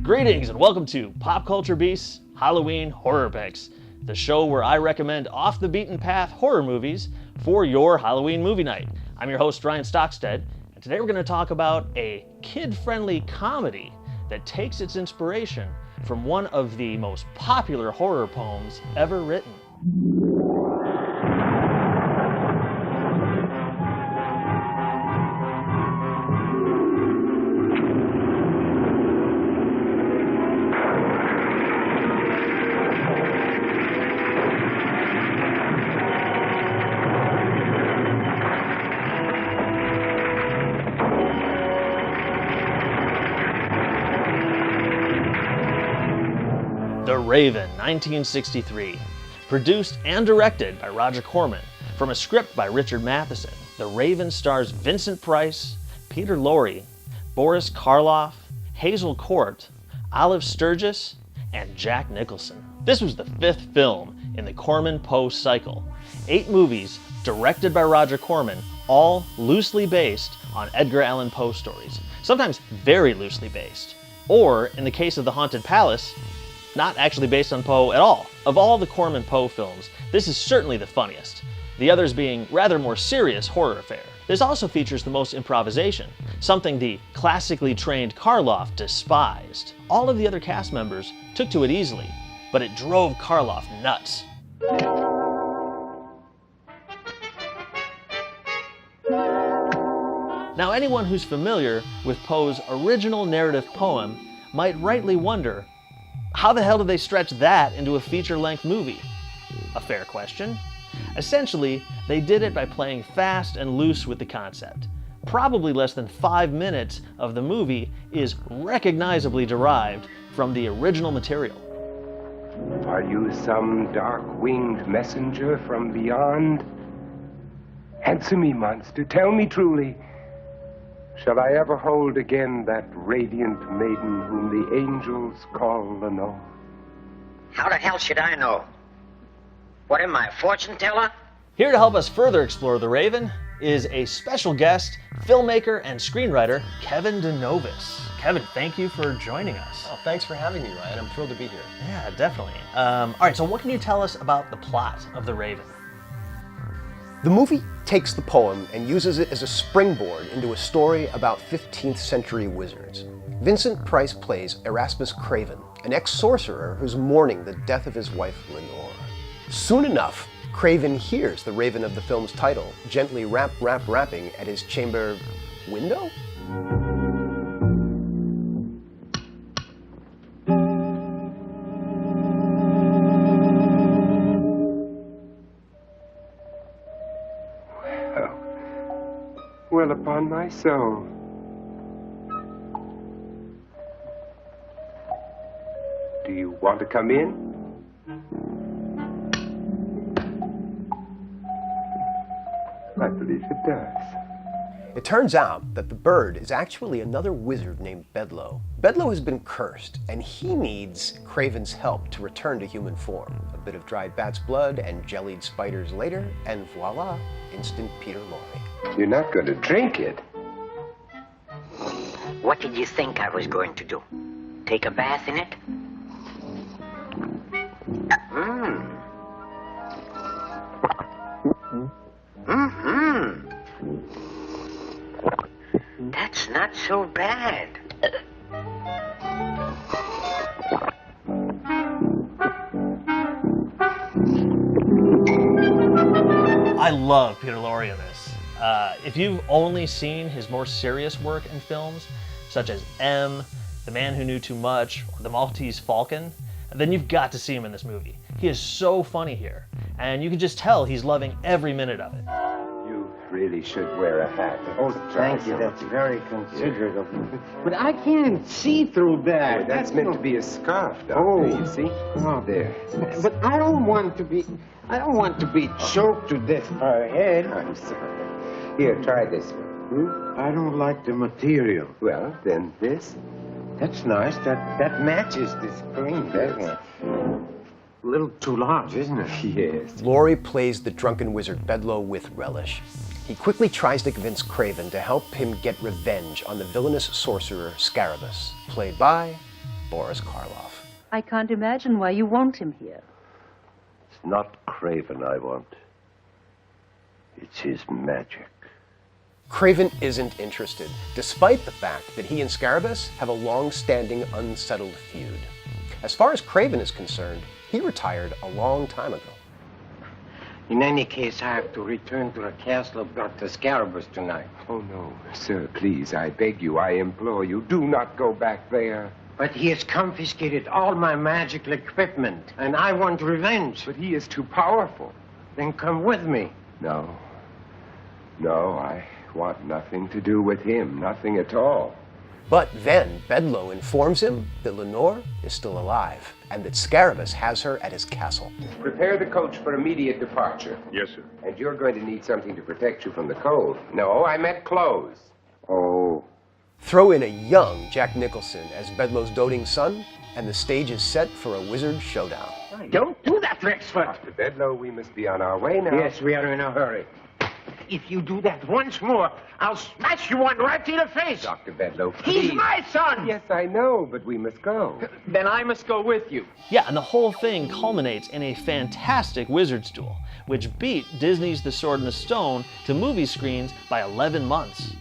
Greetings and welcome to Pop Culture Beast's Halloween Horror Picks, the show where I recommend off-the-beaten-path horror movies for your Halloween movie night. I'm your host, Ryan Stockstad, and today we're going to talk about a kid-friendly comedy that takes its inspiration from one of the most popular horror poems ever written. The Raven, 1963. Produced and directed by Roger Corman, from a script by Richard Matheson. The Raven stars Vincent Price, Peter Lorre, Boris Karloff, Hazel Court, Sturgess, and Jack Nicholson. This was the fifth film in the Corman-Poe cycle. 8 movies directed by Roger Corman, all loosely based on Edgar Allan Poe stories. Sometimes very loosely based. Or, in the case of The Haunted Palace, not actually based on Poe at all. Of all the Corman-Poe films, this is certainly the funniest, the others being rather more serious horror fare. This also features the most improvisation, something the classically trained Karloff despised. All of the other cast members took to it easily, but it drove Karloff nuts. Now, anyone who's familiar with Poe's original narrative poem might rightly wonder, how the hell did they stretch that into a feature-length movie? A fair question. Essentially, they did it by playing fast and loose with the concept. Probably less than 5 minutes of the movie is recognizably derived from the original material. Are you some dark-winged messenger from beyond? Answer me, monster, tell me truly. Shall I ever hold again that radiant maiden whom the angels call Lenore? How the hell should I know? What am I, a fortune teller? Here to help us further explore The Raven is a special guest, filmmaker and screenwriter, Kevin DiNovis. Kevin, thank you for joining us. Oh, thanks for having me, Ryan. I'm thrilled to be here. Yeah, definitely. All right, so what can you tell us about the plot of The Raven? The movie takes the poem and uses it as a springboard into a story about 15th century wizards. Vincent Price plays Erasmus Craven, an ex-sorcerer who's mourning the death of his wife Lenore. Soon enough, Craven hears the Raven of the film's title gently rapping at his chamber window? Well, upon my soul. Do you want to come in? I believe it does. It turns out that the bird is actually another wizard named Bedloe. Bedloe has been cursed, and he needs Craven's help to return to human form. A bit of dried bat's blood and jellied spiders later, and voila, instant Peter Lorre. You're not going to drink it. What did you think I was going to do? Take a bath in it? That's not so bad. I love Peter Lorre in this. If you've only seen his more serious work in films, such as M, The Man Who Knew Too Much, or The Maltese Falcon, then you've got to see him in this movie. He is so funny here, and you can just tell he's loving every minute of it. You really should wear a hat. Oh, thank you. That's very considerate of you. But I can't see through that. Well, that's meant to be a scarf, Doctor, you see? Oh. There. But I don't want to be choked to death by a head. I'm sorry. Here, try this one. I don't like the material. Well, then this. That's nice. That matches the screen, doesn't it? A little too large, isn't it? Yes. Lorre plays the drunken wizard Bedloe with relish. He quickly tries to convince Craven to help him get revenge on the villainous sorcerer Sturgess, played by Boris Karloff. I can't imagine why you want him here. It's not Craven I want. It's his magic. Craven isn't interested, despite the fact that he and Sturgess have a long-standing, unsettled feud. As far as Craven is concerned, he retired a long time ago. In any case, I have to return to the castle of Dr. Sturgess tonight. Oh, no, sir, please, I beg you, I implore you, do not go back there. But he has confiscated all my magical equipment, and I want revenge. But he is too powerful. Then come with me. No. No, I want nothing to do with him, nothing at all. But then Bedloe informs him that Lenore is still alive, and that Sturgess has her at his castle. Prepare the coach for immediate departure. Yes, sir. And you're going to need something to protect you from the cold. No, I meant clothes. Oh. Throw in a young Jack Nicholson as Bedloe's doting son, and the stage is set for a wizard showdown. Don't do that, Rexford. Dr. Bedloe, we must be on our way now. Yes, we are in a hurry. If you do that once more, I'll smash you one right in the face. Dr. Bedloe, please. He's my son. Yes, I know, but we must go. Then I must go with you. Yeah, and the whole thing culminates in a fantastic wizard's duel, which beat Disney's The Sword and the Stone to movie screens by 11 months.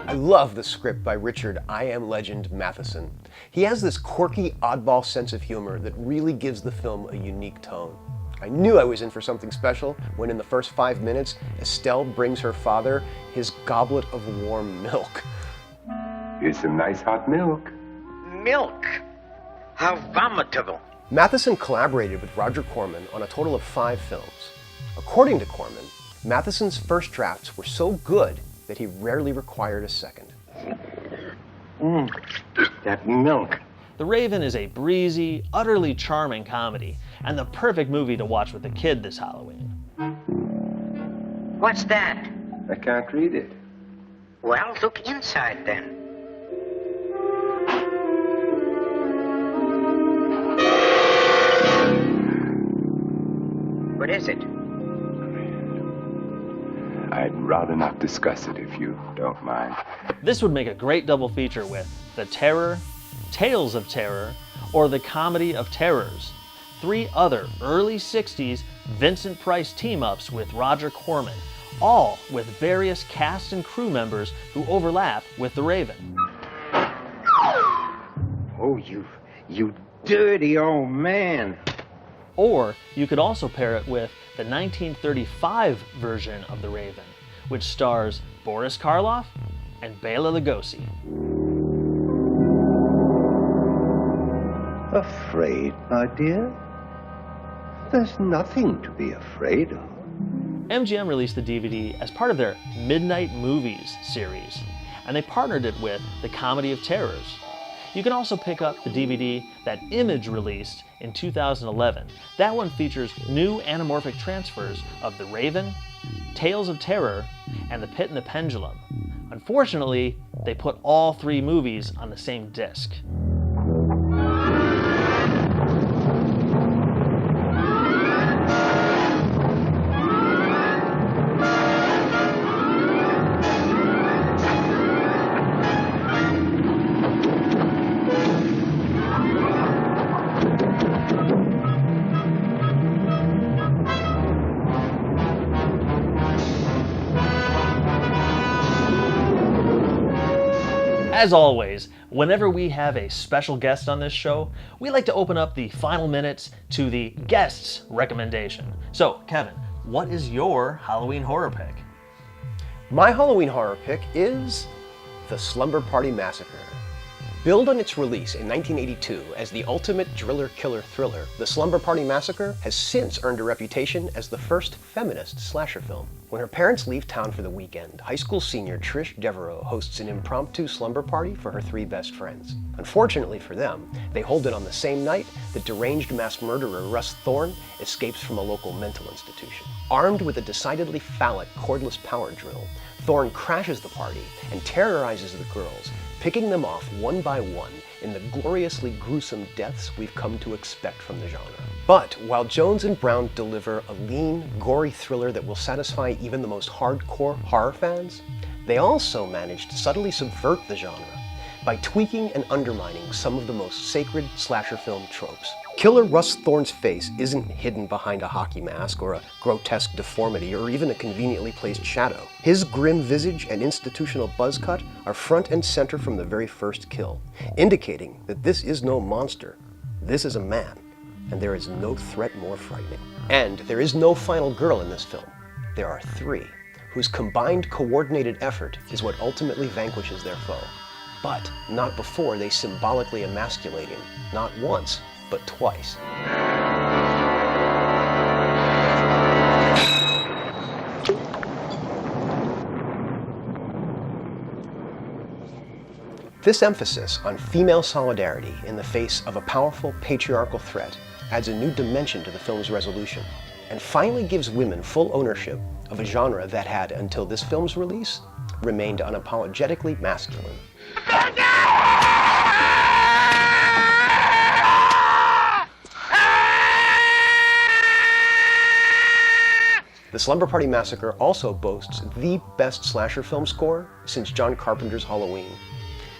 I love the script by Richard "I Am Legend" Matheson. He has this quirky, oddball sense of humor that really gives the film a unique tone. I knew I was in for something special when in the first 5 minutes, Astell brings her father his goblet of warm milk. Here's some nice hot milk. Milk? How vomitable. Matheson collaborated with Roger Corman on a total of 5 films. According to Corman, Matheson's first drafts were so good that he rarely required a second. That milk. The Raven is a breezy, utterly charming comedy, and the perfect movie to watch with a kid this Halloween. What's that? I can't read it. Well, look inside then. What is it? I'd rather not discuss it if you don't mind. This would make a great double feature with The Terror, Tales of Terror, or The Comedy of Terrors, 3 other early 60s Vincent Price team-ups with Roger Corman, all with various cast and crew members who overlap with the Raven. Oh, you dirty old man. Or you could also pair it with the 1935 version of The Raven, which stars Boris Karloff and Bela Lugosi. Afraid, my dear? There's nothing to be afraid of. MGM released the DVD as part of their Midnight Movies series, and they partnered it with The Comedy of Terrors. You can also pick up the DVD that Image released in 2011. That one features new anamorphic transfers of The Raven, Tales of Terror, and The Pit and the Pendulum. Unfortunately, they put all 3 movies on the same disc. As always, whenever we have a special guest on this show, we like to open up the final minutes to the guest's recommendation. So, Kevin, what is your Halloween horror pick? My Halloween horror pick is The Slumber Party Massacre. Billed on its release in 1982 as the ultimate driller-killer thriller, The Slumber Party Massacre has since earned a reputation as the first feminist slasher film. When her parents leave town for the weekend, high school senior Trish Devereaux hosts an impromptu slumber party for her three best friends. Unfortunately for them, they hold it on the same night that deranged mass murderer Russ Thorne escapes from a local mental institution. Armed with a decidedly phallic cordless power drill, Thorne crashes the party and terrorizes the girls, picking them off one by one in the gloriously gruesome deaths we've come to expect from the genre. But while Jones and Brown deliver a lean, gory thriller that will satisfy even the most hardcore horror fans, they also manage to subtly subvert the genre by tweaking and undermining some of the most sacred slasher film tropes. Killer Russ Thorne's face isn't hidden behind a hockey mask or a grotesque deformity or even a conveniently placed shadow. His grim visage and institutional buzz cut are front and center from the very first kill, indicating that this is no monster, this is a man, and there is no threat more frightening. And there is no final girl in this film. There are three, whose combined coordinated effort is what ultimately vanquishes their foe. But not before they symbolically emasculate him, not once, but twice. This emphasis on female solidarity in the face of a powerful patriarchal threat adds a new dimension to the film's resolution, and finally gives women full ownership of a genre that had, until this film's release, remained unapologetically masculine. The Slumber Party Massacre also boasts the best slasher film score since John Carpenter's Halloween.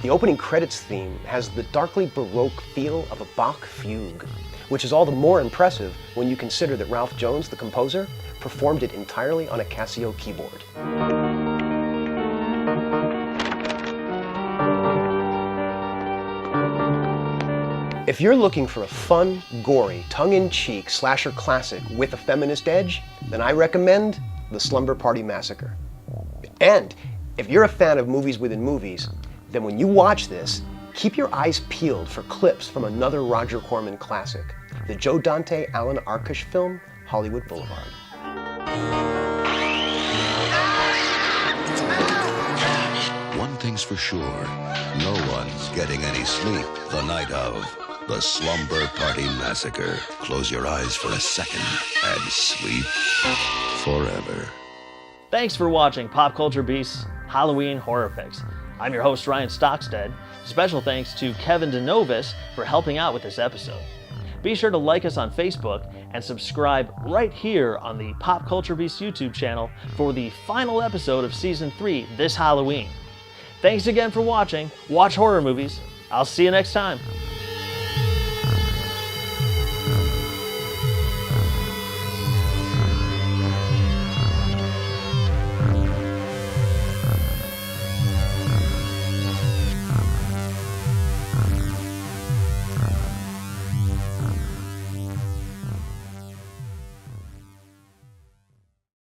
The opening credits theme has the darkly baroque feel of a Bach fugue, which is all the more impressive when you consider that Ralph Jones, the composer, performed it entirely on a Casio keyboard. If you're looking for a fun, gory, tongue-in-cheek slasher classic with a feminist edge, then I recommend The Slumber Party Massacre. And if you're a fan of movies within movies, then when you watch this, keep your eyes peeled for clips from another Roger Corman classic, the Joe Dante Alan Arkush film, Hollywood Boulevard. One thing's for sure, no one's getting any sleep the night of The Slumber Party Massacre. Close your eyes for a second and sleep forever. Thanks for watching Pop Culture Beast's Halloween Horror Picks. I'm your host, Ryan Stockstad. Special thanks to Kevin DiNovis for helping out with this episode. Be sure to like us on Facebook and subscribe right here on the Pop Culture Beast YouTube channel for the final episode of Season 3 this Halloween. Thanks again for watching. Watch horror movies. I'll see you next time.